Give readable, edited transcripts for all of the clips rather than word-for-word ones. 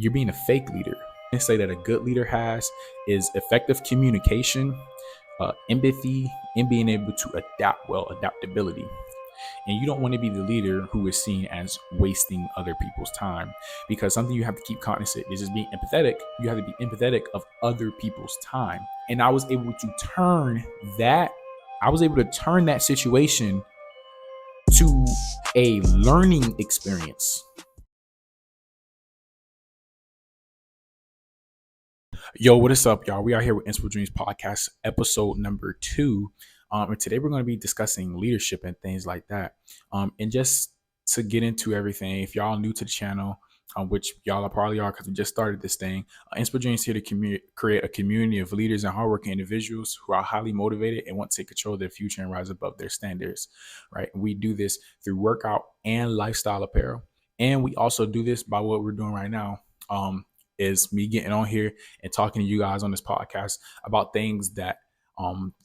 you're being a fake leader. And say that a good leader has is effective communication, empathy, and being able to adapt well, adaptability. And you don't want to be the leader who is seen as wasting other people's time, because something you have to keep cognizant is just being empathetic. You have to be empathetic of other people's time. And I was able to turn that, situation to a learning experience. Yo, what is up, y'all? We are here with InspoDreamz podcast, episode number 2. And today we're going to be discussing leadership and things like that. And just to get into everything, if y'all new to the channel, which y'all probably are because we just started this thing, InspoDreamz is here to create a community of leaders and hardworking individuals who are highly motivated and want to take control of their future and rise above their standards, right? We do this through workout and lifestyle apparel. And we also do this by what we're doing right now. Is me getting on here and talking to you guys on this podcast about things that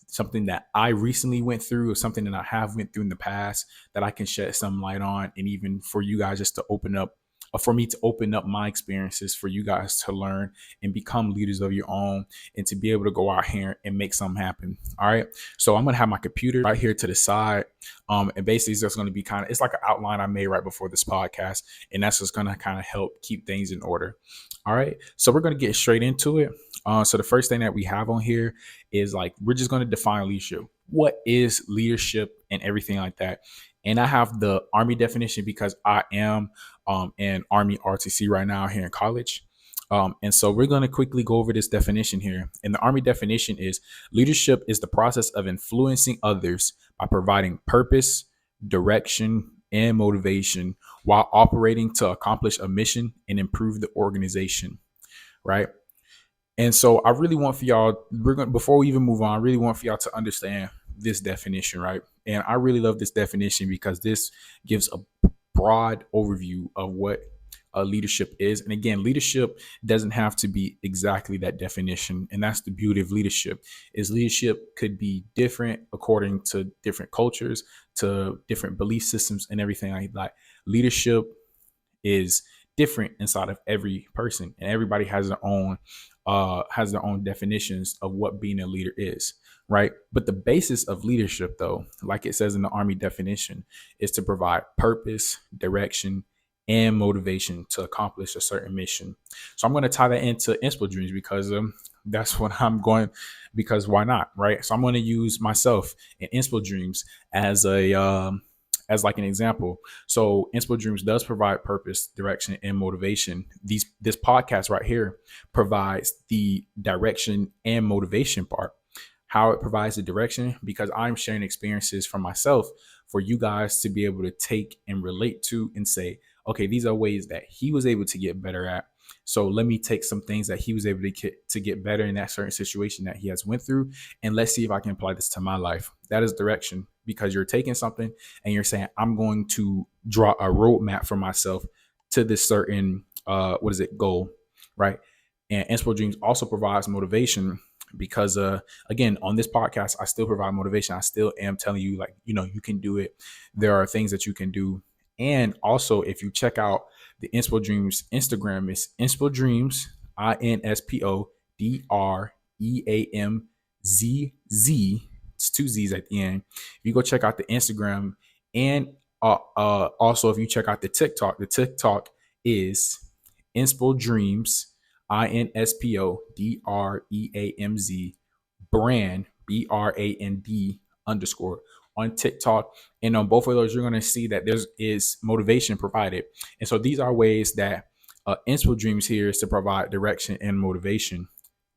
something that I recently went through, or something that I have went through in the past that I can shed some light on, and even for you guys just to open up, for me to open up my experiences for you guys to learn and become leaders of your own, and to be able to go out here and make something happen. All right. So I'm going to have my computer right here to the side. And basically it's just going to be it's like an outline I made right before this podcast. And that's just going to kind of help keep things in order. All right. So we're going to get straight into it. So the first thing that we have on here is we're just going to define leadership. What is leadership and everything like that? And I have the Army definition because I am in Army RTC right now here in college. And so we're going to quickly go over this definition here. And the Army definition is: leadership is the process of influencing others by providing purpose, direction, and motivation while operating to accomplish a mission and improve the organization, right? And so I really want for y'all, before we even move on, I really want for y'all to understand this definition, right? And I really love this definition because this gives a broad overview of what leadership is. And again, leadership doesn't have to be exactly that definition. And that's the beauty of leadership, is leadership could be different according to different cultures, to different belief systems and everything like that. Leadership is different inside of every person, and everybody has their own definitions of what being a leader is, right? But the basis of leadership, though, like it says in the Army definition, is to provide purpose, direction, and motivation to accomplish a certain mission. So I'm going to tie that into InspoDreamz because that's what I'm going, because why not, right? So I'm going to use myself in InspoDreamz as like an example. So InspoDreamz does provide purpose, direction, and motivation. This podcast right here provides the direction and motivation part. How it provides the direction, because I'm sharing experiences from myself for you guys to be able to take and relate to and say, okay, these are ways that he was able to get better at. So let me take some things that he was able to get better in that certain situation that he has went through, and let's see if I can apply this to my life. That is direction, because you're taking something and you're saying, I'm going to draw a roadmap for myself to this certain goal, right? And InspoDreamz also provides motivation because again, on this podcast, I still provide motivation. I still am telling you, you can do it. There are things that you can do. And also, if you check out the InspoDreamz Instagram, it's InspoDreamz, InspoDreamz. It's 2 Z's at the end. If you go check out the Instagram, and also if you check out the TikTok is InspoDreamz, InspoDreamz brand, BRAND _ on TikTok. And on both of those, you're going to see that there is motivation provided. And so these are ways that InspoDreamz here is to provide direction and motivation.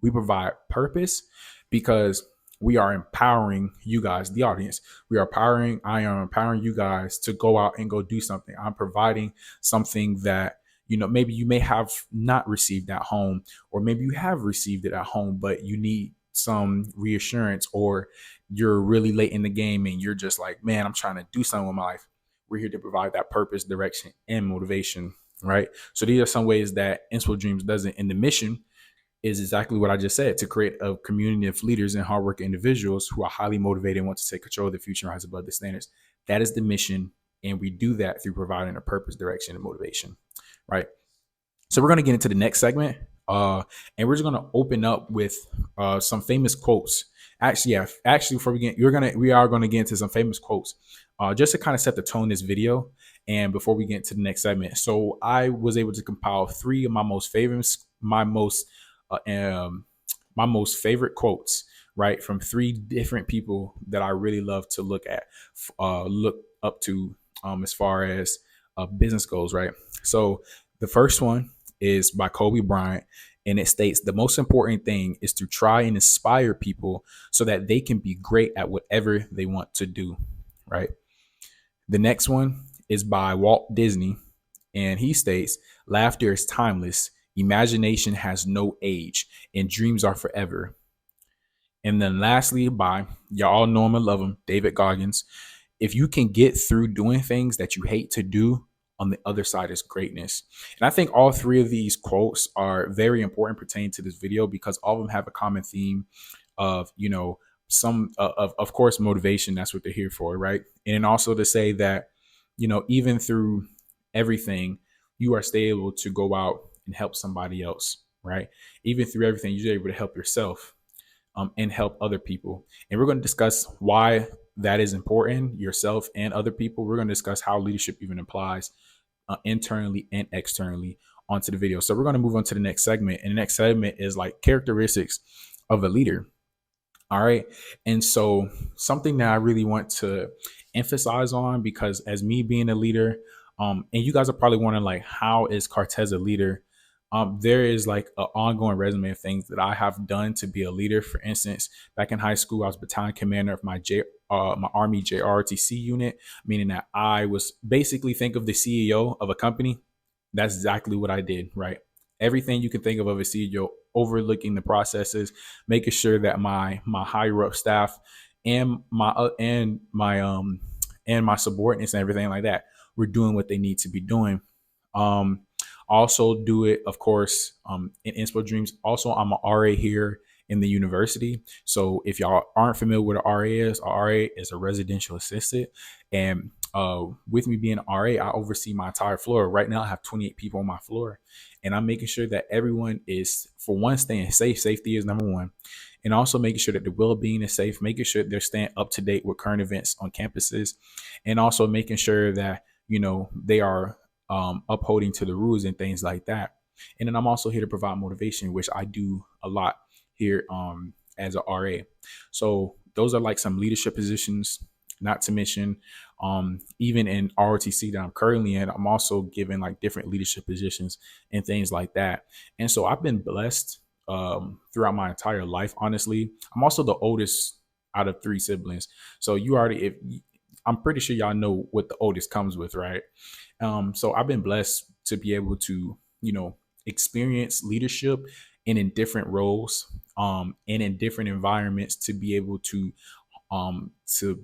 We provide purpose because we are empowering you guys, the audience. I am empowering you guys to go out and go do something. I'm providing something that, maybe you may have not received at home, or maybe you have received it at home, but you need some reassurance, or you're really late in the game and you're just like, man, I'm trying to do something with my life. We're here to provide that purpose, direction, and motivation, right? So these are some ways that InspoDreamz does it. And the mission is exactly what I just said: to create a community of leaders and hardworking individuals who are highly motivated and want to take control of the future and rise above the standards. That is the mission. And we do that through providing a purpose, direction, and motivation, right? So we're going to get into the next segment, and we're just going to open up with some famous quotes. Actually, yeah, actually, before we are going to get into some famous quotes, just to kind of set the tone this video, and before we get into the next segment. So I was able to compile three of uh, um, my most favorite quotes, right, from three different people that I really love to look up to, as far as business goes, right. So the first one is by Kobe Bryant, and it states the most important thing is to try and inspire people so that they can be great at whatever they want to do, right? The next one is by Walt Disney, and he states laughter is timeless, imagination has no age, and dreams are forever. And then lastly, by y'all know him and love him, David Goggins. If you can get through doing things that you hate to do, on the other side is greatness. And I think all three of these quotes are very important pertaining to this video because all of them have a common theme of, some of course, motivation. That's what they're here for, right? And also to say that, even through everything, you are still able to go out and help somebody else, right? Even through everything, you're able to help yourself, and help other people. And we're going to discuss why that is important, yourself and other people. We're going to discuss how leadership even applies internally and externally onto the video. So we're going to move on to the next segment. And the next segment is like characteristics of a leader. All right. And so something that I really want to emphasize on, because as me being a leader, and you guys are probably wondering like, how is Cortez a leader? There is like an ongoing resume of things that I have done to be a leader. For instance, back in high school, I was battalion commander of my Army JROTC unit, meaning that I was basically, think of the CEO of a company. That's exactly what I did, right? Everything you can think of a CEO, overlooking the processes, making sure that my higher up staff and my subordinates and everything like that were doing what they need to be doing. Um, also do it, of course, in InspoDreamz. Also, I'm an RA here in the university. So if y'all aren't familiar with an RA is a residential assistant. And with me being an RA, I oversee my entire floor. Right now, I have 28 people on my floor, and I'm making sure that everyone is, for one, staying safe. Safety is number one. And also making sure that the well-being is safe, making sure they're staying up to date with current events on campuses, and also making sure that, they are upholding to the rules and things like that. And then I'm also here to provide motivation, which I do a lot here as a RA. So those are like some leadership positions, not to mention even in ROTC that I'm currently in, I'm also given like different leadership positions and things like that. And so I've been blessed throughout my entire life. Honestly, I'm also the oldest out of three siblings. So if I'm pretty sure y'all know what the oldest comes with, right? So I've been blessed to be able to, experience leadership and in different roles, and in different environments, to be able to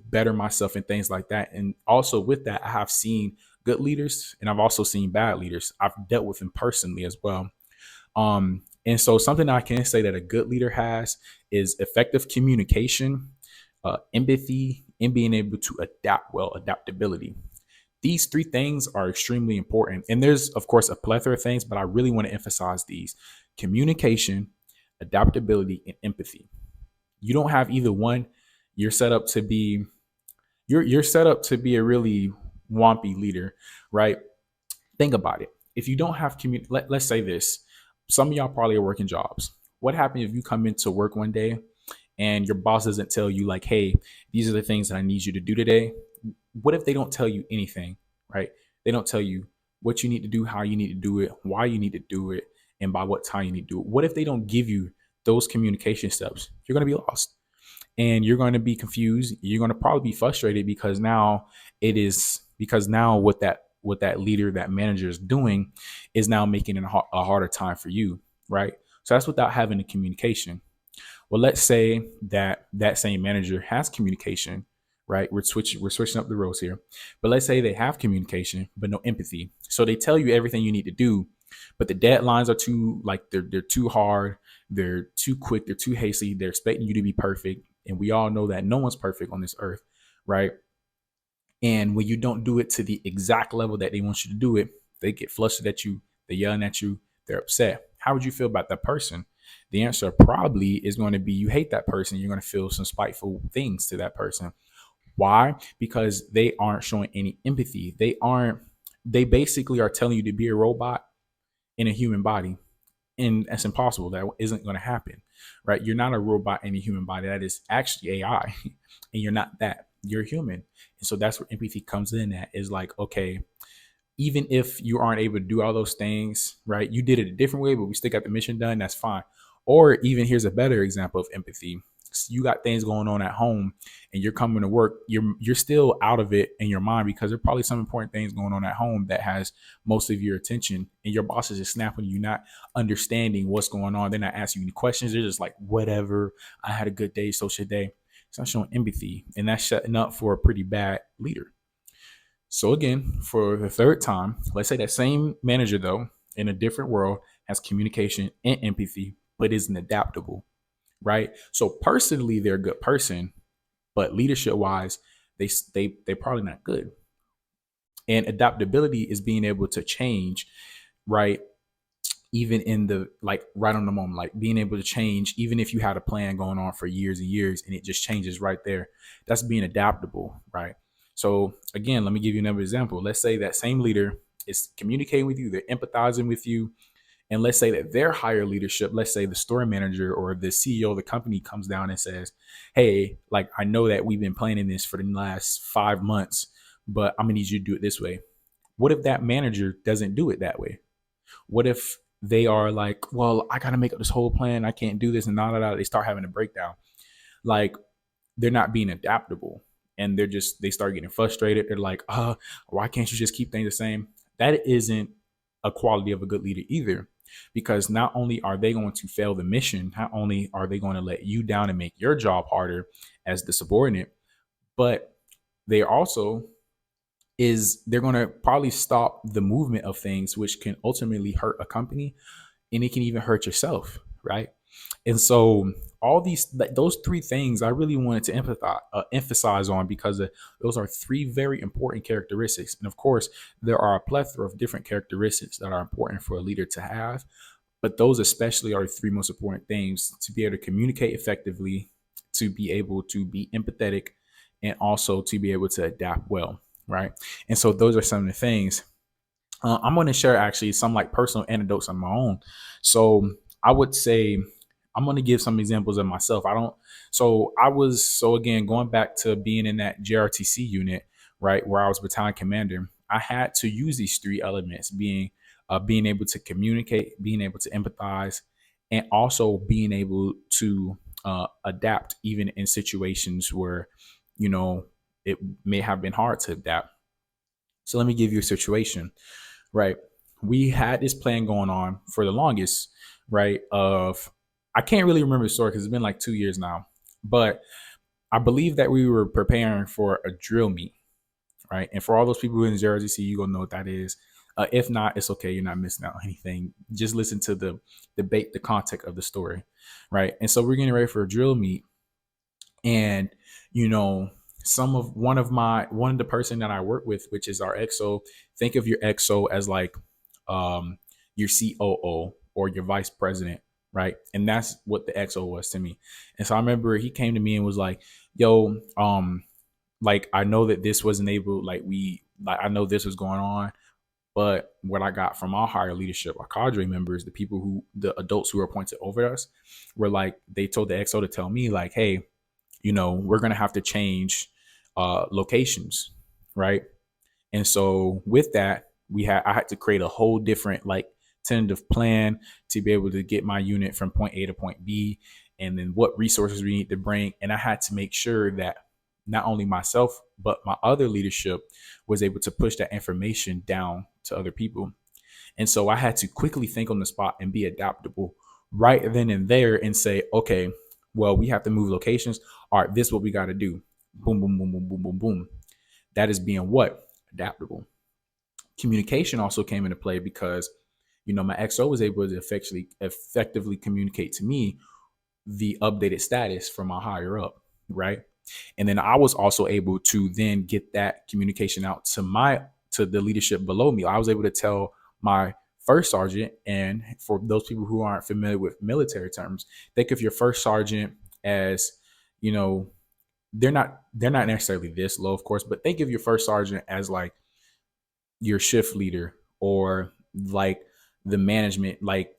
better myself and things like that. And also with that, I have seen good leaders and I've also seen bad leaders. I've dealt with them personally as well. And so something I can say that a good leader has is effective communication, empathy, and being able to adapt well, adaptability. These three things are extremely important. And there's, of course, a plethora of things, but I really want to emphasize these: communication, adaptability, and empathy. You don't have either one, you're set up to be you're set up to be a really wompy leader, right? Think about it. If you don't have let's say this. Some of y'all probably are working jobs. What happens if you come into work one day and your boss doesn't tell you like, hey, these are the things that I need you to do today? What if they don't tell you anything, right? They don't tell you what you need to do, how you need to do it, why you need to do it, and by what time you need to do it. What if they don't give you those communication steps? You're going to be lost and you're going to be confused. You're going to probably be frustrated because now what that leader, that manager is doing is now making it a harder time for you, right? So that's without having the communication. Well, let's say that same manager has communication, right? We're switching up the roles here. But let's say they have communication, but no empathy. So they tell you everything you need to do, but the deadlines are they're too hard, they're too quick, they're too hasty, they're expecting you to be perfect. And we all know that no one's perfect on this earth, right? And when you don't do it to the exact level that they want you to do it, they get flustered at you, they're yelling at you, they're upset. How would you feel about that person? The answer probably is going to be you hate that person. You're going to feel some spiteful things to that person. Why? Because they aren't showing any empathy. They basically are telling you to be a robot in a human body. And that's impossible. That isn't going to happen, right? You're not a robot in a human body. That is actually AI. And you're not that. You're human. And so that's where empathy comes in at, is like, okay, even if you aren't able to do all those things, right? You did it a different way, but we still got the mission done. That's fine. Or even here's a better example of empathy. You got things going on at home and you're coming to work. You're still out of it in your mind because there are probably some important things going on at home that has most of your attention, and your boss is just snapping you, not understanding what's going on. They're not asking you any questions. They're just like, whatever. I had a good day, so should they. It's not showing empathy, and that's shutting up for a pretty bad leader. So again, for the third time, let's say that same manager though, in a different world, has communication and empathy, but isn't adaptable, right? So personally, they're a good person, but leadership wise, they're probably not good. And adaptability is being able to change, right? Even in the like right on the moment, like being able to change, even if you had a plan going on for years and years and it just changes right there. That's being adaptable, right? So again, let me give you another example. Let's say that same leader is communicating with you, they're empathizing with you, and let's say that their higher leadership, let's say the store manager or the CEO of the company, comes down and says, hey, like, I know that we've been planning this for the last 5 months, but I'm gonna need you to do it this way. What if that manager doesn't do it that way? What if they are like, well, I got to make up this whole plan. I can't do this. And they start having a breakdown. Like, they're not being adaptable, and they start getting frustrated. They're like, why can't you just keep things the same? That isn't a quality of a good leader either, because not only are they going to fail the mission, not only are they going to let you down and make your job harder as the subordinate, but they also they're going to probably stop the movement of things, which can ultimately hurt a company, and it can even hurt yourself, right? And so all those three things I really wanted to emphasize on, because those are three very important characteristics. And of course, there are a plethora of different characteristics that are important for a leader to have, but those especially are the three most important things: to be able to communicate effectively, to be able to be empathetic, and also to be able to adapt well, right? And so those are some of the things. I'm going to share actually some like personal anecdotes on my own. So I would say I'm going to give some examples of myself. I don't. So I was so again going back to being in that JRTC unit, right, where I was battalion commander. I had to use these three elements: being able to communicate, being able to empathize, and also being able to adapt, even in situations where you know it may have been hard to adapt. So let me give you a situation, right? We had this plan going on for the longest, right? I can't really remember the story because it's been like 2 years now, but I believe that we were preparing for a drill meet, right? And for all those people in Jersey, see, you gonna know what that is. If not, it's okay. You're not missing out on anything. Just listen to the debate, the context of the story, right? And so we're getting ready for a drill meet, and you know, one of the person that I work with, which is our XO. Think of your XO as like your COO or your vice president, right? And that's what the XO was to me. And so I remember he came to me and was like, yo, like, I know that this wasn't able, like I know this was going on, but what I got from our higher leadership, our cadre members, the adults who were appointed over us, were like, they told the XO to tell me like, hey, we're gonna have to change locations, right? And so with that, I had to create a whole different like tentative plan to be able to get my unit from point A to point B, and then what resources we need to bring. And I had to make sure that not only myself, but my other leadership was able to push that information down to other people. And so I had to quickly think on the spot and be adaptable right then and there and say, okay, well, we have to move locations. All right, this is what we got to do. Boom, boom, boom, boom, boom, boom, boom. That is being what? Adaptable. Communication also came into play because, my XO was able to effectively communicate to me the updated status from my higher up, right? And then I was also able to then get that communication out to the leadership below me. I was able to tell my first sergeant. And for those people who aren't familiar with military terms, think of your first sergeant as, you know, they're not necessarily this low, of course, but think of your first sergeant as like your shift leader, or like the management, like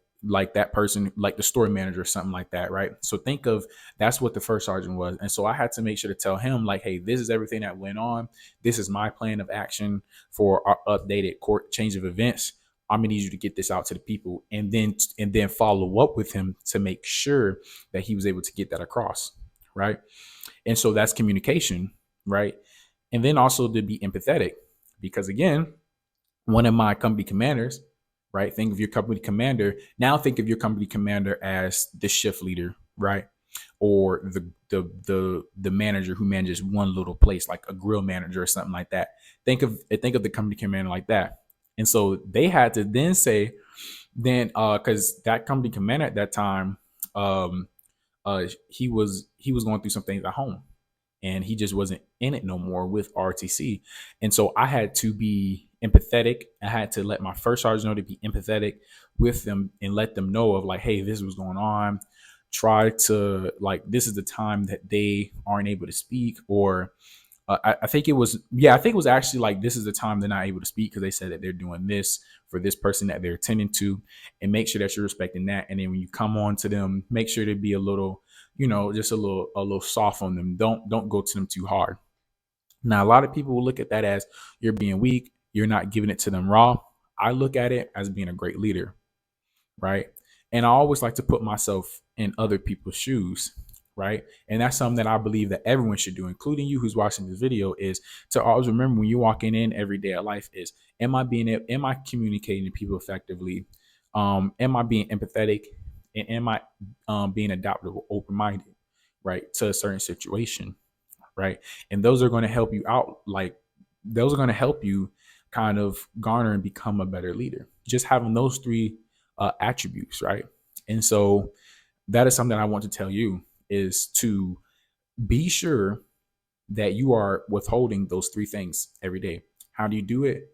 that person, like the story manager or something like that, right? So think of, that's what the first sergeant was. And so I had to make sure to tell him like, hey, this is everything that went on, this is my plan of action for our updated court change of events. I'm gonna need you to get this out to the people, and then follow up with him to make sure that he was able to get that across, right? And so that's communication, right? And then also to be empathetic, because again, one of my company commanders, right? Think of your company commander. Now think of your company commander as the shift leader, right? Or the manager who manages one little place, like a grill manager or something like that. Think of the company commander like that. And so they had to then say, then because that company commander at that time, um, he was going through some things at home, and he just wasn't in it no more with RTC. And so I had to be empathetic. I had to let my first sergeant know to be empathetic with them and let them know of like, hey, this was going on. Try to like, this is the time that they aren't able to speak, or I think it was, yeah, I think it was actually like, this is the time they're not able to speak because they said that they're doing this for this person that they're attending to, and make sure that you're respecting that. And then when you come on to them, make sure to be a little, just a little soft on them. Don't go to them too hard. Now, a lot of people will look at that as you're being weak. You're not giving it to them raw. I look at it as being a great leader, right? And I always like to put myself in other people's shoes, right? And that's something that I believe that everyone should do, including you who's watching this video, is to always remember when you're walking in every day of life is, am I communicating to people effectively? Am I being empathetic? And am I being adaptable, open-minded, right, to a certain situation, right? And those are going to help you out. Like, those are going to help you kind of garner and become a better leader. Just having those three attributes, right? And so that is something I want to tell you, is to be sure that you are withholding those three things every day. How do you do it?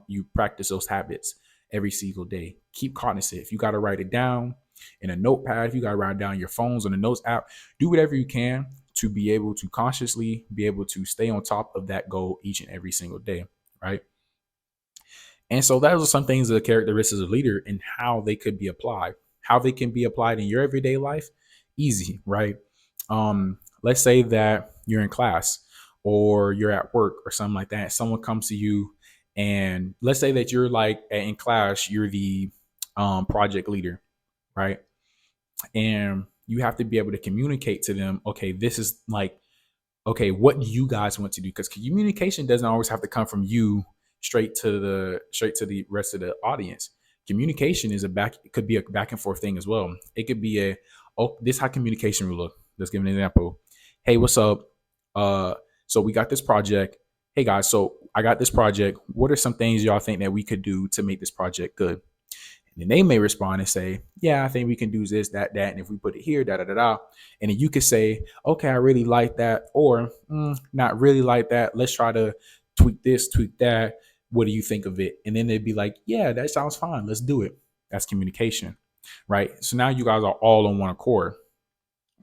You practice those habits every single day. Keep cognizant. If you got to write it down in a notepad, if you got to write down your phones on the notes app, do whatever you can to be able to consciously be able to stay on top of that goal each and every single day, right? And so those are some things, the characteristics of leader, and how they could be applied. How they can be applied in your everyday life, easy, right? Let's say that you're in class or you're at work or something like that. Someone comes to you, and let's say that you're like in class, you're the project leader, right? And you have to be able to communicate to them, okay, this is like, okay, what do you guys want to do? Because communication doesn't always have to come from you straight to the rest of the audience. Communication is it could be a back and forth thing as well. It could be this is how communication will look. Let's give an example. Hey, what's up? So we got this project. Hey guys, so I got this project. What are some things y'all think that we could do to make this project good? And then they may respond and say, yeah, I think we can do this, that. And if we put it here, da, da, da, da. And then you could say, okay, I really like that. Or not really like that. Let's try to tweak this, tweak that. What do you think of it? And then they'd be like, yeah, that sounds fine. Let's do it. That's communication, right? So now you guys are all on one accord.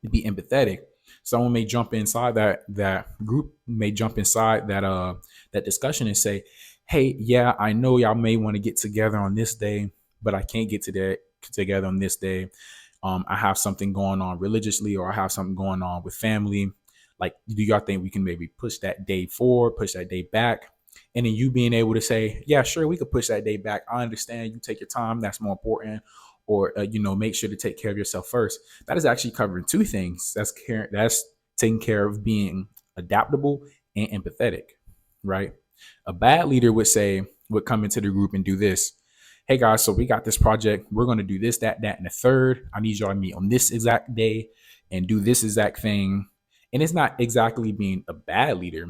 Be empathetic. Someone may jump inside that group, may jump inside that discussion and say, hey, yeah, I know y'all may want to get together on this day, but I can't get together on this day. I have something going on religiously, or I have something going on with family. Like, do y'all think we can maybe push that day forward, push that day back? And then you being able to say, yeah, sure, we could push that day back. I understand, you take your time. That's more important. Or, make sure to take care of yourself first. That is actually covering two things. That's taking care of being adaptable and empathetic, right? A bad leader would come into the group and do this. Hey guys, so we got this project. We're going to do this, that, and the third. I need y'all to meet on this exact day and do this exact thing. And it's not exactly being a bad leader.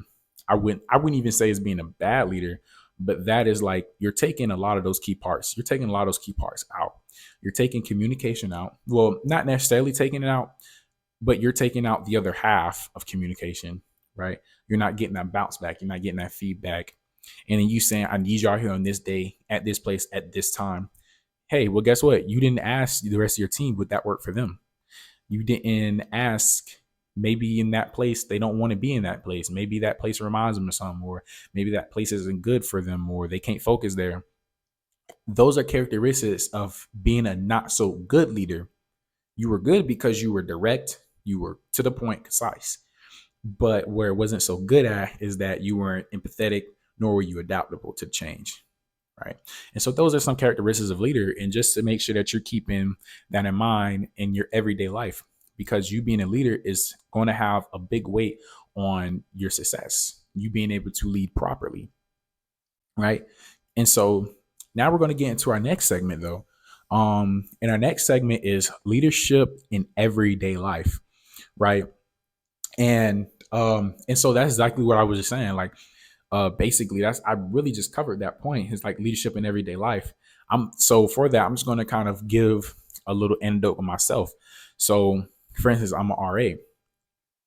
I wouldn't even say it's being a bad leader, but that is like, you're taking a lot of those key parts. You're taking a lot of those key parts out. You're taking communication out. Well, not necessarily taking it out, but you're taking out the other half of communication, right? You're not getting that bounce back. You're not getting that feedback. And then you saying, I need y'all here on this day, at this place, at this time. Hey, well, guess what? You didn't ask the rest of your team, would that work for them? You didn't ask, maybe in that place they don't want to be in that place. Maybe that place reminds them of something, or maybe that place isn't good for them, or they can't focus there. Those are characteristics of being a not so good leader. You were good because you were direct, you were to the point, concise. But where it wasn't so good at is that you weren't empathetic, nor were you adaptable to change. Right. And so those are some characteristics of leader. And just to make sure that you're keeping that in mind in your everyday life, because you being a leader is going to have a big weight on your success, you being able to lead properly. Right. And so now we're going to get into our next segment, though. And our next segment is leadership in everyday life. Right. And so that's exactly what I was just saying. Like, basically, that's, I really just covered that point. It's like leadership in everyday life. So for that, I'm just going to kind of give a little anecdote of myself. So for instance, I'm an RA.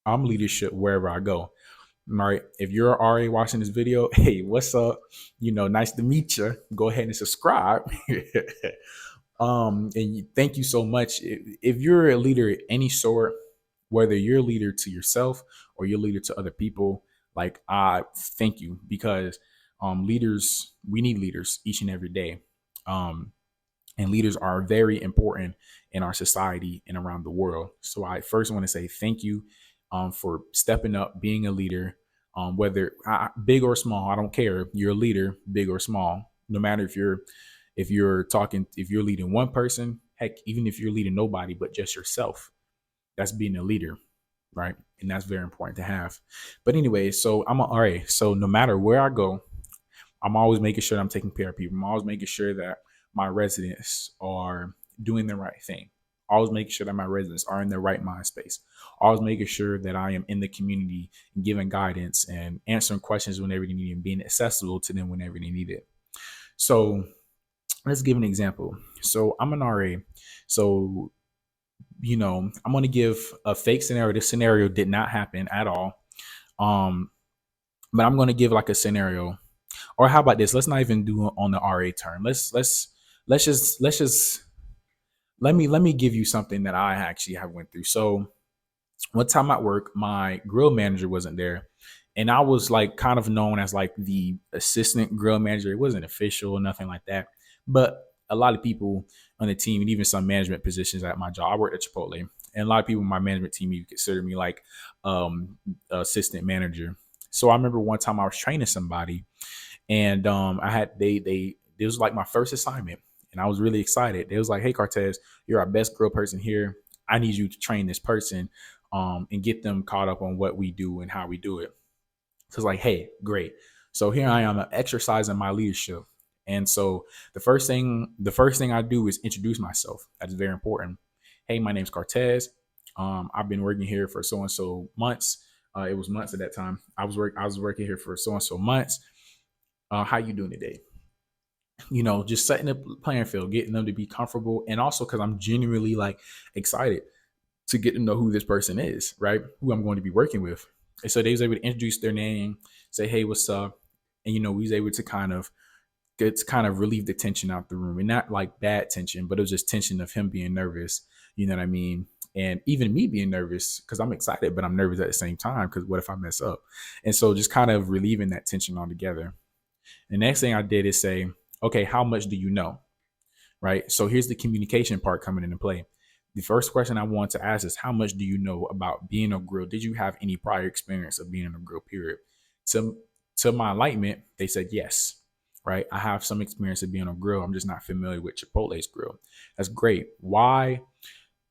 I'm leadership wherever I go. All right. If you're an RA watching this video, hey, what's up? Nice to meet you. Go ahead and subscribe. Thank you so much. If you're a leader of any sort, whether you're a leader to yourself or you're a leader to other people, like, I thank you, because leaders, we need leaders each and every day. And leaders are very important in our society and around the world. So I first want to say thank you for stepping up, being a leader, whether big or small. I don't care. You're a leader, big or small. No matter if you're leading one person, heck, even if you're leading nobody but just yourself, that's being a leader, right? And that's very important to have. But anyway, so I'm an RA. So no matter where I go, I'm always making sure I'm taking care of people. I'm always making sure that my residents are doing the right thing. Always making sure that my residents are in the right mind space. Always making sure that I am in the community and giving guidance and answering questions whenever they need it and being accessible to them whenever they need it. So let's give an example. So I'm an RA. So, I'm going to give a fake scenario. This scenario did not happen at all. But I'm going to give like a scenario. Or how about this? Let's not even do it on the RA term. Let me give you something that I actually have went through. So one time at work, my grill manager wasn't there, and I was like kind of known as like the assistant grill manager. It wasn't official or nothing like that, but a lot of people on the team and even some management positions at my job, I worked at Chipotle, and a lot of people in my management team you consider me like assistant manager. So I remember one time I was training somebody, and I had they it was like my first assignment, and I was really excited. They was like, "Hey, Cortez, you're our best grill person here. I need you to train this person, and get them caught up on what we do and how we do it." So it's like, "Hey, great." So here I am exercising my leadership, and so the first thing I do is introduce myself. That's very important. Hey, my name's Cortez. I've been working here for so and so months. It was months at that time. I was working here for so and so months. How you doing today? Just setting the playing field, getting them to be comfortable, and also because I'm genuinely like excited to get to know who this person is, right? Who I'm going to be working with. And so they was able to introduce their name, say, "Hey, what's up?" And we was able to kind of relieve the tension out the room, and not like bad tension, but it was just tension of him being nervous. You know what I mean? And even me being nervous because I'm excited, but I'm nervous at the same time because what if I mess up? And so just kind of relieving that tension altogether. The next thing I did is say, "Okay, how much do you know?" Right? So here's the communication part coming into play. The first question I want to ask is, how much do you know about being on a grill? Did you have any prior experience of being on a grill, period? To, to my enlightenment, they said yes. Right? I have some experience of being on a grill. I'm just not familiar with Chipotle's grill. That's great. Why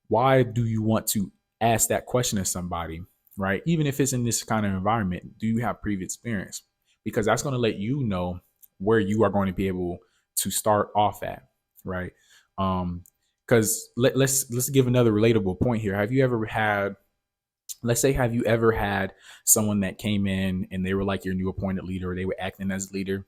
do you want to ask that question to somebody? Right? Even if it's in this kind of environment, do you have previous experience? Because that's going to let you know where you are going to be able to start off at, right? Because let's give another relatable point here. Have you ever had someone that came in and they were like your new appointed leader, or they were acting as leader,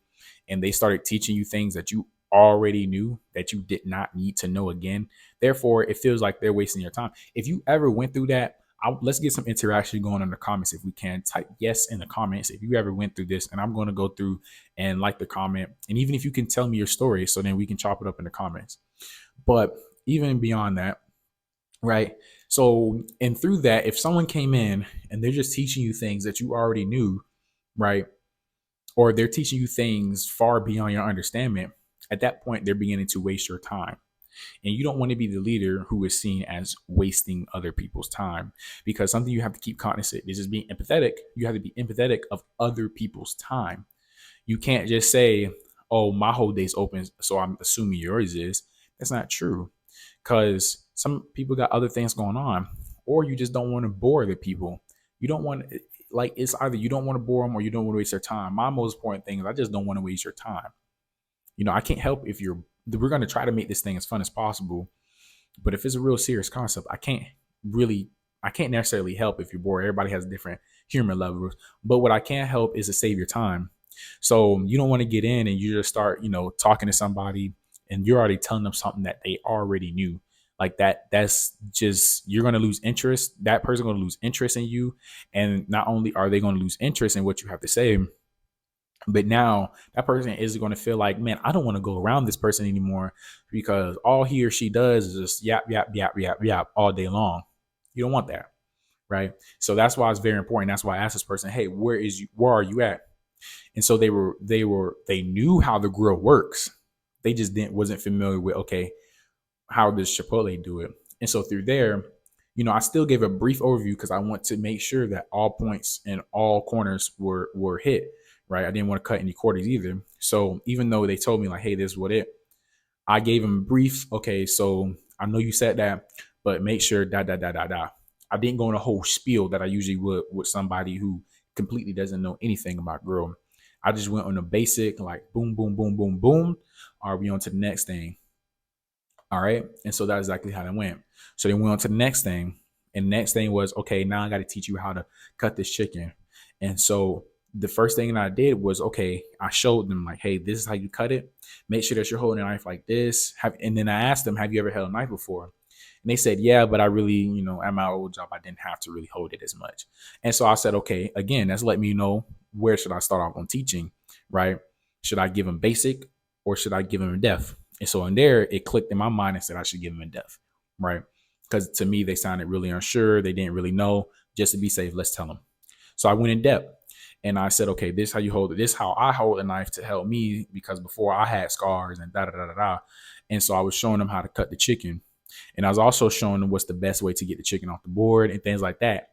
and they started teaching you things that you already knew that you did not need to know again? Therefore, it feels like they're wasting your time. If you ever went through that, let's get some interaction going in the comments if we can. Type yes in the comments if you ever went through this, and I'm going to go through and like the comment. And even if you can tell me your story, so then we can chop it up in the comments. But even beyond that, right? So, and through that, if someone came in and they're just teaching you things that you already knew, right? Or they're teaching you things far beyond your understanding, at that point, they're beginning to waste your time. And you don't want to be the leader who is seen as wasting other people's time, because something you have to keep cognizant is just being empathetic. You have to be empathetic of other people's time. You can't just say, oh, my whole day's open, so I'm assuming yours is. That's not true, because some people got other things going on, or you just don't want to bore the people. You don't want, like, it's either you don't want to bore them or you don't want to waste their time. My most important thing is I just don't want to waste your time. I can't help if we're going to try to make this thing as fun as possible. But if it's a real serious concept, I can't necessarily help if you're bored. Everybody has different humor levels. But what I can help is to save your time. So you don't want to get in and you just start, talking to somebody and you're already telling them something that they already knew. Like that's just, you're going to lose interest. That person going to lose interest in you. And not only are they going to lose interest in what you have to say, but now that person is going to feel like, man, I don't want to go around this person anymore because all he or she does is just yap, yap, yap, yap, yap all day long. You don't want that. Right. So that's why it's very important. That's why I asked this person, hey, where are you at? And so they knew how the grill works. They just wasn't familiar with, okay, how does Chipotle do it? And so through there, I still gave a brief overview because I want to make sure that all points and all corners were hit, right? I didn't want to cut any quarters either. So even though they told me like, hey, this is what I gave them a brief. Okay, so I know you said that, but make sure da. I didn't go in a whole spiel that I usually would with somebody who completely doesn't know anything about grill. I just went on a basic like boom, boom, boom, boom, boom. Are we on to the next thing? All right. And so that's exactly how that went. So they went on to the next thing. And the next thing was, okay, now I got to teach you how to cut this chicken. And so the first thing that I did was, okay, I showed them like, hey, this is how you cut it. Make sure that you're holding a knife like this. And then I asked them, have you ever held a knife before? And they said, yeah, but I really, at my old job, I didn't have to really hold it as much. And so I said, okay, again, that's letting me know, where should I start off on teaching, right? Should I give them basic or should I give them depth? And so in there, it clicked in my mind and said I should give them in depth, right? Because to me, they sounded really unsure. They didn't really know. Just to be safe, let's tell them. So I went in depth and I said, okay, this is how you hold it. This is how I hold a knife to help me, because before I had scars and da da da da da. And so I was showing them how to cut the chicken. And I was also showing them what's the best way to get the chicken off the board and things like that.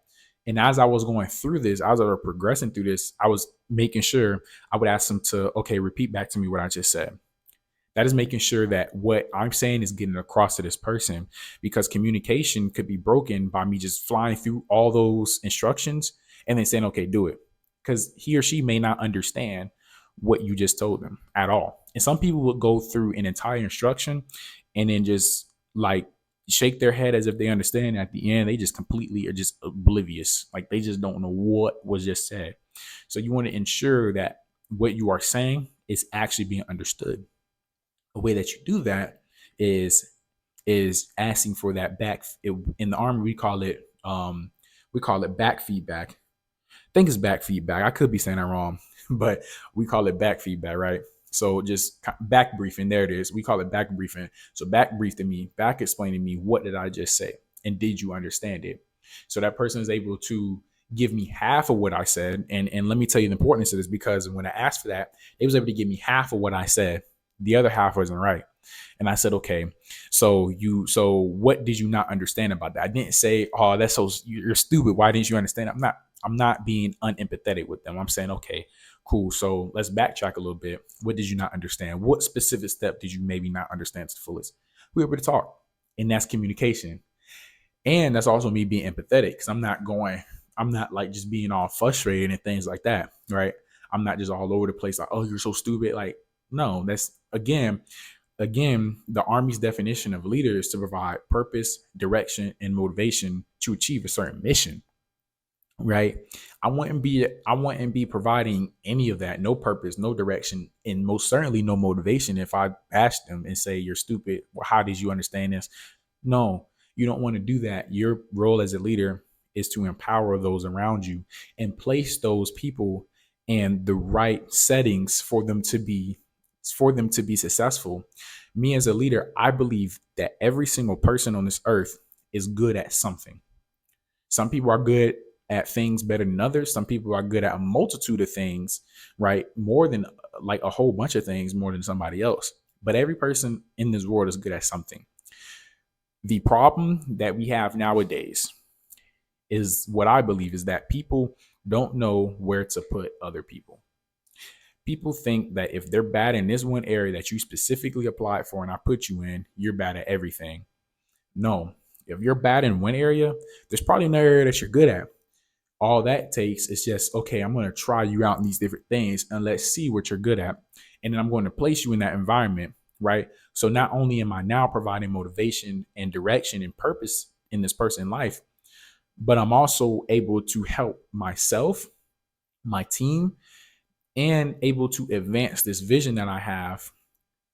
And as I was going through this, as I was progressing through this, I was making sure I would ask them to, okay, repeat back to me what I just said. That is making sure that what I'm saying is getting across to this person, because communication could be broken by me just flying through all those instructions and then saying, okay, do it. Because he or she may not understand what you just told them at all. And some people will go through an entire instruction and then just like shake their head as if they understand. At the end, they just completely are just oblivious. Like they just don't know what was just said. So you want to ensure that what you are saying is actually being understood. A way that you do that is asking for that back. In the Army, we call it back feedback. I think it's back feedback. I could be saying that wrong, but we call it back feedback, right? So just back briefing. There it is. We call it back briefing. So back brief to me, back explaining to me, what did I just say? And did you understand it? So that person is able to give me half of what I said. And let me tell you the importance of this, because when I asked for that, they was able to give me half of what I said. The other half wasn't right. And I said, okay, so what did you not understand about that? I didn't say, oh, that's so, you're stupid. Why didn't you understand? I'm not being unempathetic with them. I'm saying, okay, cool. So let's backtrack a little bit. What did you not understand? What specific step did you maybe not understand to the fullest? We were able to talk, and that's communication. And that's also me being empathetic, because I'm not like just being all frustrated and things like that. Right. I'm not just all over the place. Like, oh, you're so stupid. Like, no, that's again, the Army's definition of leader is to provide purpose, direction, and motivation to achieve a certain mission. Right. I wouldn't be providing any of that, no purpose, no direction, and most certainly no motivation if I asked them and say, you're stupid. Well, how did you understand this? No, you don't want to do that. Your role as a leader is to empower those around you and place those people in the right settings for them to be successful. Me as a leader, I believe that every single person on this earth is good at something. Some people are good at things better than others. Some people are good at a multitude of things, right? More than like a whole bunch of things, more than somebody else. But every person in this world is good at something. The problem that we have nowadays is what I believe is that people don't know where to put other people. People think that if they're bad in this one area that you specifically applied for and I put you in, you're bad at everything. No, if you're bad in one area, there's probably another area that you're good at. All that takes is just, okay, I'm going to try you out in these different things and let's see what you're good at. And then I'm going to place you in that environment, right? So not only am I now providing motivation and direction and purpose in this person's life, but I'm also able to help myself, my team, and able to advance this vision that I have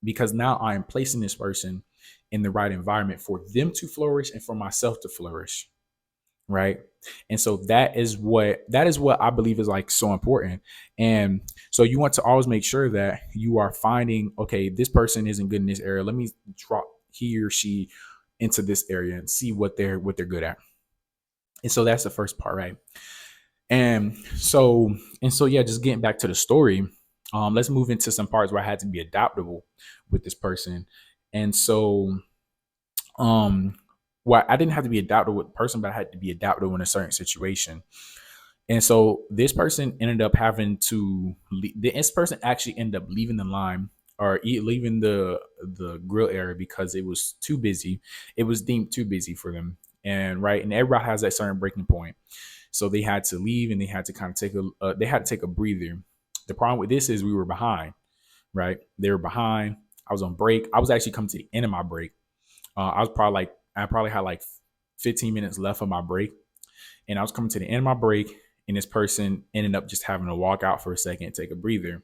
because now I am placing this person in the right environment for them to flourish and for myself to flourish. Right. And so that is what I believe is like so important. And so you want to always make sure that you are finding, okay, this person isn't good in this area. Let me drop he or she into this area and see what they're good at. And so that's the first part, right? And so yeah, just getting back to the story, let's move into some parts where I had to be adaptable with this person. And so well, I didn't have to be adaptable with the person, but I had to be adaptable in a certain situation. And so this person ended up having to this person actually ended up leaving the line or leaving the grill area because it was too busy. It was deemed too busy for them. And right, and everybody has that certain breaking point. So they had to leave and they had to kind of take a breather. The problem with this is we were behind, right? They were behind. I was on break. I was actually coming to the end of my break. I probably had like 15 minutes left of my break, and I was coming to the end of my break, and this person ended up just having to walk out for a second and take a breather.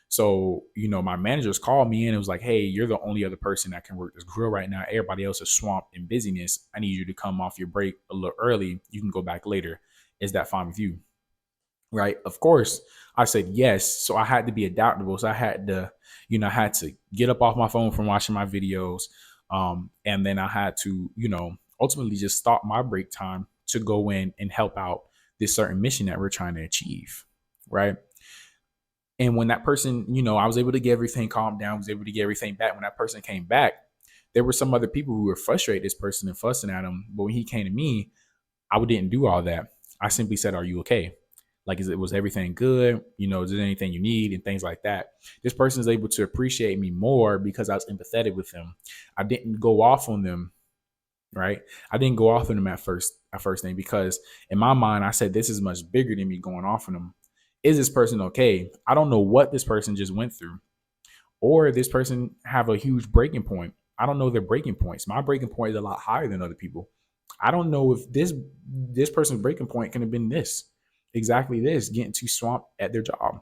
So, my managers called me in and was like, hey, you're the only other person that can work this grill right now. Everybody else is swamped in busyness. I need you to come off your break a little early. You can go back later. Is that fine with you? Right. Of course, I said yes. So I had to be adaptable. So I had to get up off my phone from watching my videos. And then I had to, ultimately just stop my break time to go in and help out this certain mission that we're trying to achieve. Right. And when that person, I was able to get everything calmed down, was able to get everything back. When that person came back, there were some other people who were frustrated this person and fussing at him. But when he came to me, I didn't do all that. I simply said, are you okay? Like, was everything good? Is there anything you need and things like that? This person is able to appreciate me more because I was empathetic with them. I didn't go off on them, right? I didn't go off on them at first thing because in my mind, I said, this is much bigger than me going off on them. Is this person okay? I don't know what this person just went through. Or this person have a huge breaking point. I don't know their breaking points. My breaking point is a lot higher than other people. I don't know if this person's breaking point can have been exactly this, getting too swamped at their job.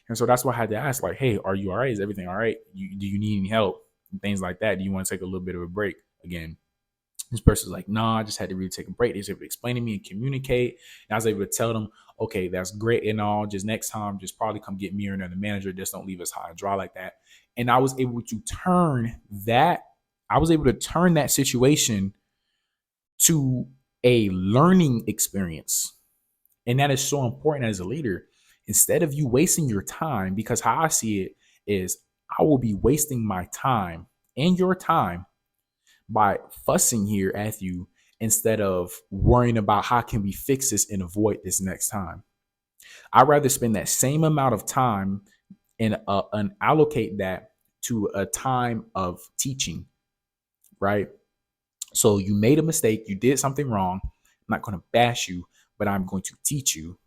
And so that's why I had to ask, like, hey, are you all right? Is everything all right? Do you need any help? And things like that. Do you want to take a little bit of a break again? This person's like, no, I just had to really take a break. They was able to explain to me and communicate. And I was able to tell them, okay, that's great and all. Just next time, just probably come get me or another manager. Just don't leave us high and dry like that. And I was able to turn that situation to a learning experience. And that is so important as a leader. Instead of you wasting your time, because how I see it is I will be wasting my time and your time by fussing here at you instead of worrying about how can we fix this and avoid this next time. I'd rather spend that same amount of time and allocate that to a time of teaching, right? So you made a mistake, you did something wrong. I'm not going to bash you, but I'm going to teach you.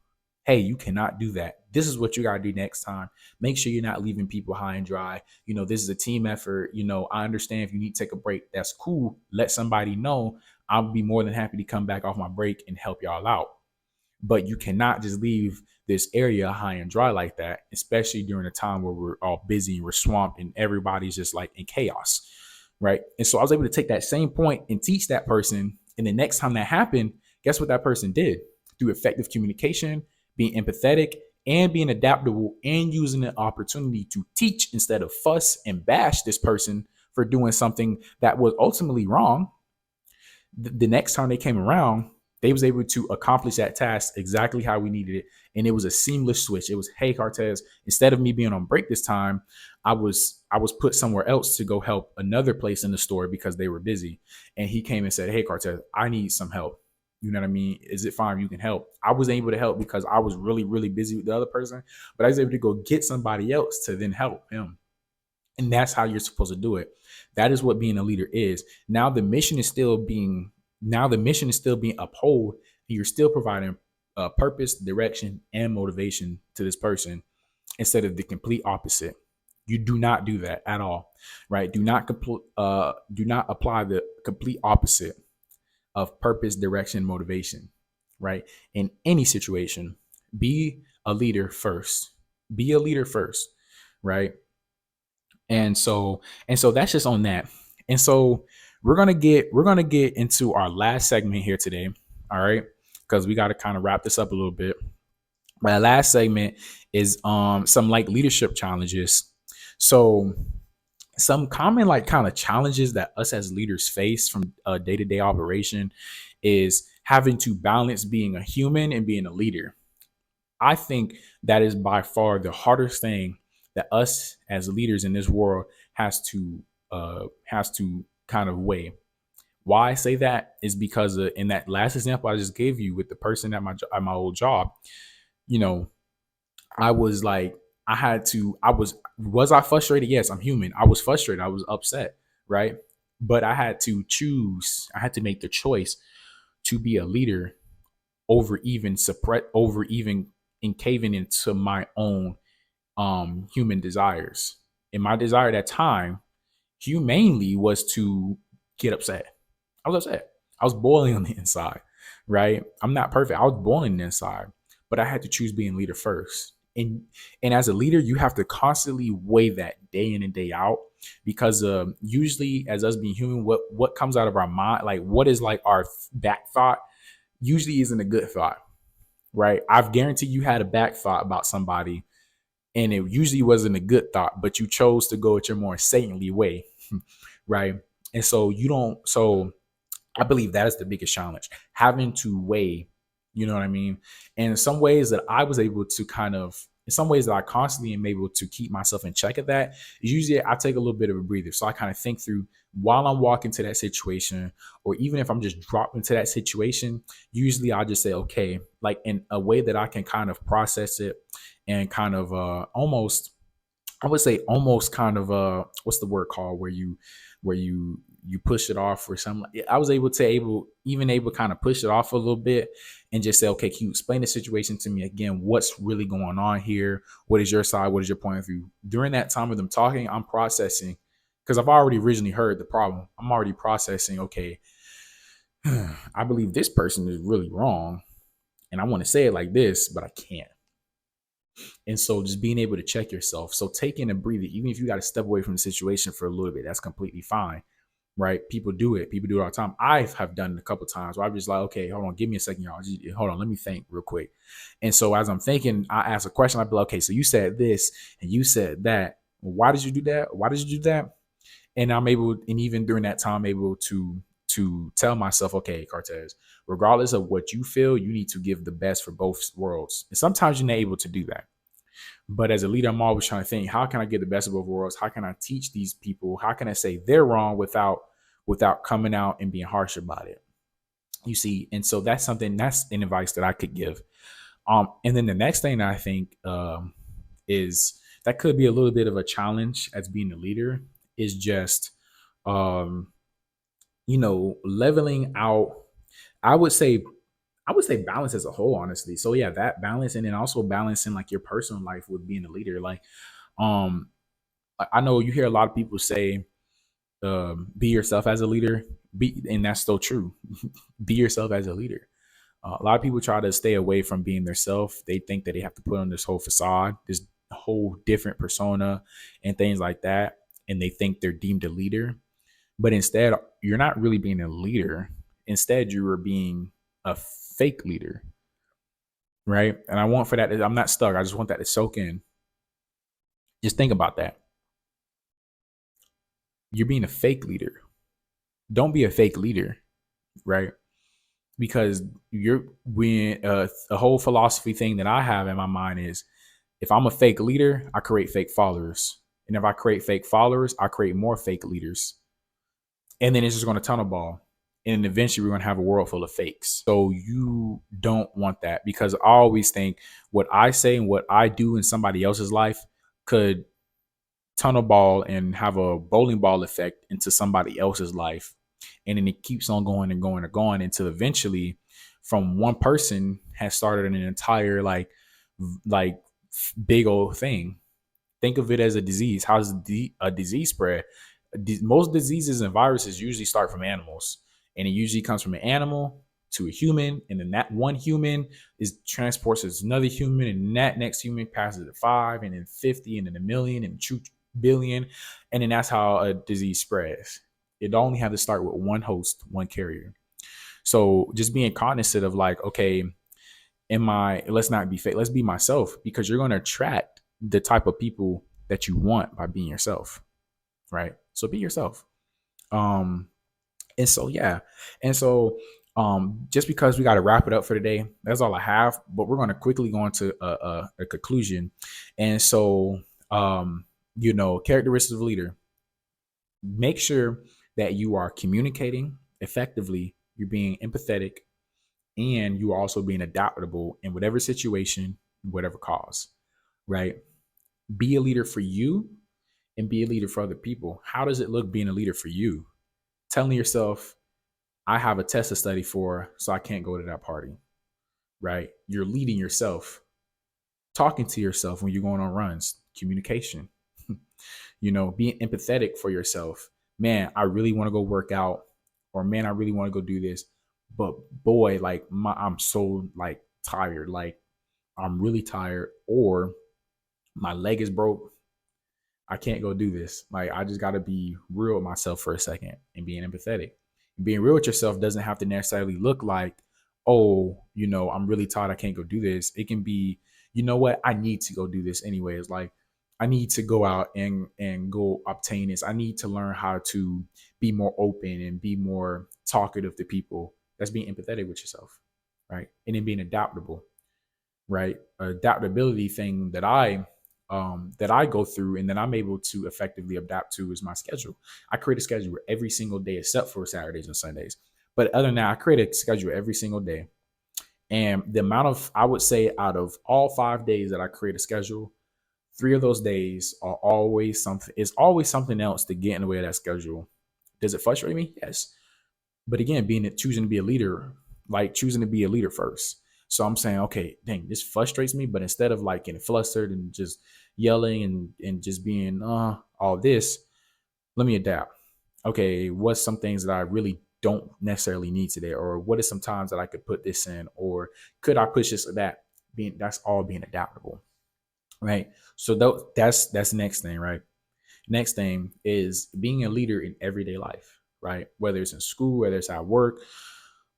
Hey, you cannot do that. This is what you got to do next time. Make sure you're not leaving people high and dry. This is a team effort. I understand if you need to take a break, that's cool. Let somebody know. I'll be more than happy to come back off my break and help y'all out. But you cannot just leave this area high and dry like that, especially during a time where we're all busy and we're swamped and everybody's just like in chaos. Right. And so I was able to take that same point and teach that person. And the next time that happened, guess what that person did? Through effective communication, being empathetic and being adaptable and using the opportunity to teach instead of fuss and bash this person for doing something that was ultimately wrong, the next time they came around, they was able to accomplish that task exactly how we needed it. And it was a seamless switch. It was, hey, Cortez, instead of me being on break this time, I was put somewhere else to go help another place in the store because they were busy. And he came and said, hey, Cortez, I need some help. You know what I mean? Is it fine? You can help. I was able to help because I was really, really busy with the other person, but I was able to go get somebody else to then help him. And that's how you're supposed to do it. That is what being a leader is. Now the mission is still being upheld, and you're still providing purpose, direction, and motivation to this person instead of the complete opposite. You do not do that at all, right? Do not apply the complete opposite of purpose, direction, motivation, right? In any situation, be a leader first. Be a leader first, right? And so that's just on that. And so we're gonna get into our last segment here today. All right. Because we got to kind of wrap this up a little bit. My last segment is some like leadership challenges. So some common like kind of challenges that us as leaders face from a day-to-day operation is having to balance being a human and being a leader. I think that is by far the hardest thing that us as leaders in this world has to kind of weigh. Why I say that is because in that last example I just gave you with the person at my old job, you know, I was like, I had to, I frustrated? Yes, I'm human. I was frustrated. I was upset, right? But I had to make the choice to be a leader over even in caving into my own human desires. And my desire at that time, humanely, was to get upset. I was upset. I was boiling on the inside, right? I'm not perfect. I was boiling inside, but I had to choose being leader first. And as a leader, you have to constantly weigh that day in and day out because usually, as us being human, what comes out of our mind, like what is like our back thought, usually isn't a good thought, right? I've guaranteed you had a back thought about somebody, and it usually wasn't a good thought, but you chose to go at your more saintly way, right? And so you don't. So I believe that is the biggest challenge, having to weigh, you know what I mean? And in some ways that I was able to in some ways that I constantly am able to keep myself in check at that, is usually I take a little bit of a breather. So I kind of think through while I'm walking to that situation, or even if I'm just dropped into that situation, usually I'll just say, okay, like in a way that I can kind of process it and kind of almost, I would say almost kind of what's the word called where you push it off or something. I was able to kind of push it off a little bit and just say, okay, can you explain the situation to me again? What's really going on here? What is your side? What is your point of view? During that time of them talking, I'm processing because I've already originally heard the problem. I'm already processing, okay, I believe this person is really wrong. And I want to say it like this, but I can't. And so just being able to check yourself. So taking a breather, even if you got to step away from the situation for a little bit, that's completely fine. Right. People do it. People do it all the time. I have done it a couple of times where I'm just like, okay, hold on, give me a second, y'all. Hold on, let me think real quick. And so as I'm thinking, I ask a question. I'd be like, okay, so you said this and you said that. Why did you do that? Why did you do that? And even during that time, able to tell myself, okay, Cortez, regardless of what you feel, you need to give the best for both worlds. And sometimes you're not able to do that. But as a leader, I'm always trying to think, how can I get the best of both worlds? How can I teach these people? How can I say they're wrong without coming out and being harsh about it? You see, and so that's an advice that I could give. And then the next thing that I think is that could be a little bit of a challenge as being a leader is just um, leveling out. I would say I would say balance as a whole, honestly. So yeah, that balance, and then also balancing like your personal life with being a leader. Like, um, I know you hear a lot of people say, "Be yourself as a leader," and that's so true. Be yourself as a leader. A lot of people try to stay away from being themselves. They think that they have to put on this whole facade, this whole different persona, and things like that, and they think they're deemed a leader. But instead, you're not really being a leader. Instead, you are being a fake leader, right? And I want for that, I'm not stuck. I just want that to soak in. Just think about that. you're being a fake leader. Don't be a fake leader, right? Because you're when a whole philosophy thing that I have in my mind is, if I'm a fake leader, I create fake followers. And if I create fake followers, I create more fake leaders. And then it's just going to tunnel ball. And eventually we're going to have a world full of fakes. So you don't want that, because I always think what I say and what I do in somebody else's life could tunnel ball and have a bowling ball effect into somebody else's life. And then it keeps on going and going and going until eventually from one person has started an entire like big old thing. Think of it as a disease. How does a disease spread? Most diseases and viruses usually start from animals, and it usually comes from an animal to a human, and then that one human is transports to another human, and that next human passes to 5, and then 50, and then a million, and 2 billion, and then that's how a disease spreads. It only have to start with one host, one carrier. So just being cognizant of like, okay, let's not be fake, let's be myself, because you're going to attract the type of people that you want by being yourself, right? So be yourself. um and so yeah, and so just because we got to wrap it up for today, that's all I have, but we're going to quickly go into a conclusion. And so characteristics of a leader: make sure that you are communicating effectively, you're being empathetic, and you are also being adaptable in whatever situation, whatever cause, right? Be a leader for you and be a leader for other people. How does it look being a leader for you? Telling yourself, I have a test to study for, so I can't go to that party, right? You're leading yourself. Talking to yourself when you're going on runs, communication. Being empathetic for yourself. Man, I really want to go work out, or man, I really want to go do this, but boy, like I'm so like tired, like I'm really tired, or my leg is broke. I can't go do this. Like, I just got to be real with myself for a second and being empathetic. Being real with yourself doesn't have to necessarily look like, oh, I'm really tired, I can't go do this. It can be, you know what, I need to go do this anyways. Like, I need to go out and go obtain this. I need to learn how to be more open and be more talkative to people. That's being empathetic with yourself, right? And then being adaptable, right? Adaptability thing that I go through and that I'm able to effectively adapt to is my schedule. I create a schedule every single day except for Saturdays and Sundays. But other than that, I create a schedule every single day. And the amount of, I would say, out of all 5 days that I create a schedule, 3 of those days are always something. It's always something else to get in the way of that schedule. Does it frustrate me? Yes. But again, choosing to be a leader, like choosing to be a leader first. So I'm saying, okay, dang, this frustrates me. But instead of like getting flustered and just yelling and just being all this, let me adapt. Okay, what's some things that I really don't necessarily need today? Or what are some times that I could put this in? Or could I push this or that? That's all being adaptable. Right. So that's the next thing, right? Next thing is being a leader in everyday life, right? Whether it's in school, whether it's at work,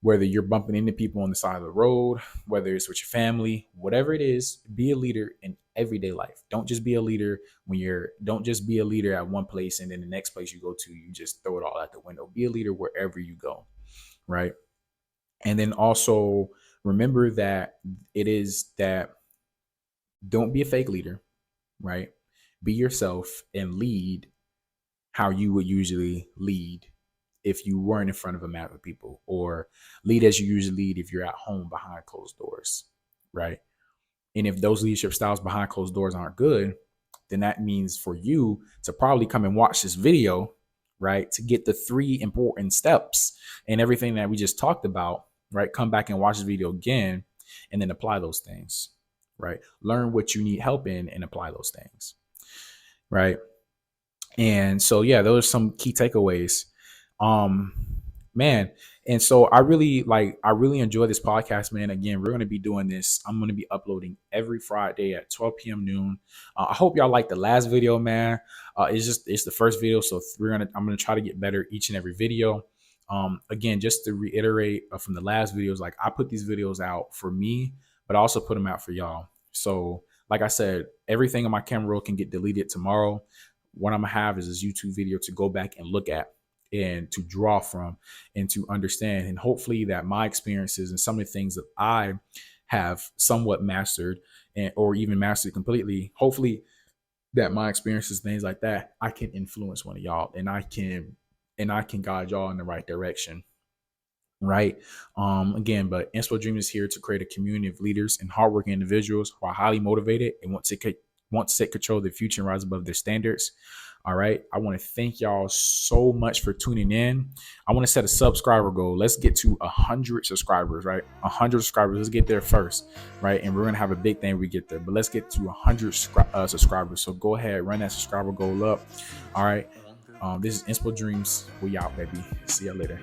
whether you're bumping into people on the side of the road, whether it's with your family, whatever it is, be a leader in everyday life. Don't just be a leader don't just be a leader at one place and then the next place you go to, you just throw it all out the window. Be a leader wherever you go, right? And then also remember that it is that don't be a fake leader, right? Be yourself and lead how you would usually lead if you weren't in front of a map of people, or lead as you usually lead if you're at home behind closed doors, right? And if those leadership styles behind closed doors aren't good, then that means for you to probably come and watch this video, right? To get the 3 important steps and everything that we just talked about, right? Come back and watch this video again and then apply those things, right? Learn what you need help in and apply those things, right? And so, yeah, those are some key takeaways. Um, man. And so I really enjoy this podcast, man. Again, we're going to be doing this. I'm going to be uploading every Friday at 12 p.m. noon. I hope y'all like the last video, man. It's the first video. So I'm going to try to get better each and every video. Again, just to reiterate from the last videos, like I put these videos out for me, but I also put them out for y'all. So like I said, everything on my camera roll can get deleted tomorrow. what I'm gonna have is this YouTube video to go back and look at and to draw from and to understand. And hopefully that my experiences and some of the things that I have somewhat mastered and or even mastered completely, hopefully that my experiences, things like that, I can influence one of y'all and I can guide y'all in the right direction. Right. Again, but InspoDreamz is here to create a community of leaders and hardworking individuals who are highly motivated and want to take control of their future and rise above their standards. All right. I want to thank y'all so much for tuning in. I want to set a subscriber goal. Let's get to 100 subscribers, right? 100 subscribers. Let's get there first, right? And we're going to have a big thing when we get there, but let's get to 100 subscribers. So go ahead, run that subscriber goal up. All right. This is InspoDreamz. We out, baby. See y'all later.